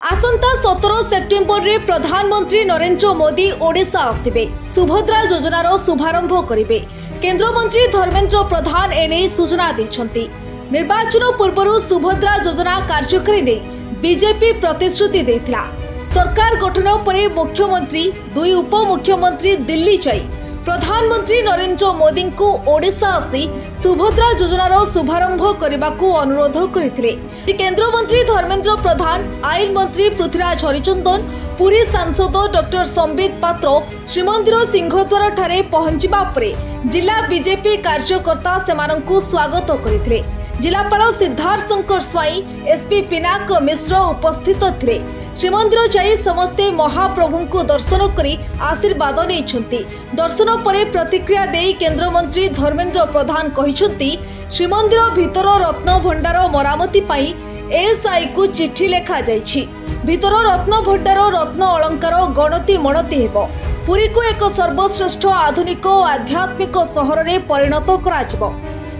आसंता 17 September रे प्रधानमंत्री नरेंद्र मोदी ओडिशा आसिबे। सुभद्रा योजनार शुभारंभ करिबे। केंद्र मंत्री धर्मेंद्र प्रधान एने सूचना दैछंती। निर्वाचन पूर्व सुभद्रा योजना कार्यकारी ने बीजेपी प्रतिश्रुति देथिला। सरकार गठन पर मुख्यमंत्री दुई उपमुख्यमंत्री दिल्ली जाई प्रधानमंत्री नरेंद्र मोदी को ओडिशा आसी सुभद्रा योजनार शुभारंभ करने को अनुरोध करथिले। केंद्र मंत्री धर्मेंद्र प्रधान, आईन मंत्री पृथ्वीराज हरिचंदन, पुरी सांसद डॉक्टर संबित पात्र श्रीमंदिर सिंहद्वार ठारे पहुंचवा परे जिला बीजेपी कार्यकर्ता सेमानंकु स्वागत करथिले। जिलापाल सिद्धार्थ शंकर स्वाई, एसपी पिनाक मिश्र उपस्थित थिले। श्रीमंदिर जाई समस्ते महाप्रभु को दर्शन करी आशीर्वाद नेइछंती। दर्शन परे प्रतिक्रिया देई केंद्र मंत्री धर्मेंद्र प्रधान कहिछंती, श्रीमंदिर भितर रत्न भंडार मरामती पाई एएसआई को चिट्ठी लेखा जाइछि। भितर रत्न भंडार रत्न अलंकार गणति मणति हेबो। पुरी को एक सर्वश्रेष्ठ आधुनिक और आध्यात्मिक सहर रे परिणत कराजिबो।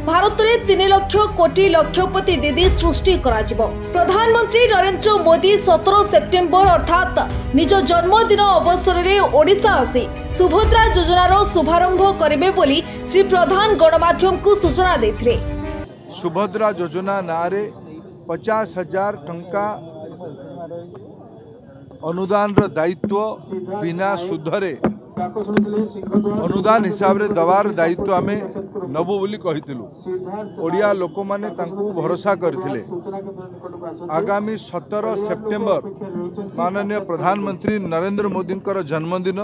भारत में 3 लाख कोटी लक्षपति दीदी सृष्टि कराजिबो। प्रधानमंत्री नरेंद्र मोदी 17 सेप्टेम्बर अर्थात निज जन्मदिन अवसर में ओडिशा आसी सुभद्रा योजनार शुभारंभ करिबे बोली श्री प्रधान गणमाध्यम को सूचना देथिले। सुभद्रा योजना नारे 50,000 टंका अनुदान दायित्व बिना सुधरे अनुदान हिसाब रे दवार दायित्व आम नबु बोली कहिथिलु। ओडिया लोक माने तांकु भरोसा करथिले। आगामी 17 सेप्टेम्बर माननीय प्रधानमंत्री नरेंद्र मोदी जन्मदिन।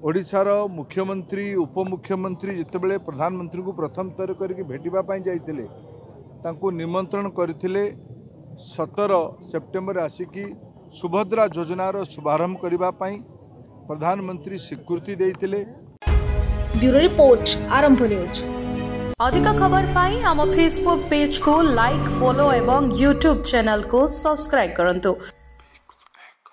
ओडिशार मुख्यमंत्री उपमुख्यमंत्री जितेबले प्रधानमंत्री को प्रथम थर करके भेटिबा पई जाइथिले, तांकु निमंत्रण करथिले 17 सेप्टेम्बर आसिकी सुभद्रा योजनार शुभारंभ करिबा पई प्रधानमंत्री स्वीकृति देइथिले। ब्यूरो रिपोर्ट आरंभ न्यूज। अधिक खबर पाई आम फेसबुक पेज को लाइक, फॉलो एवं यूट्यूब चैनल को सब्सक्राइब करंतु।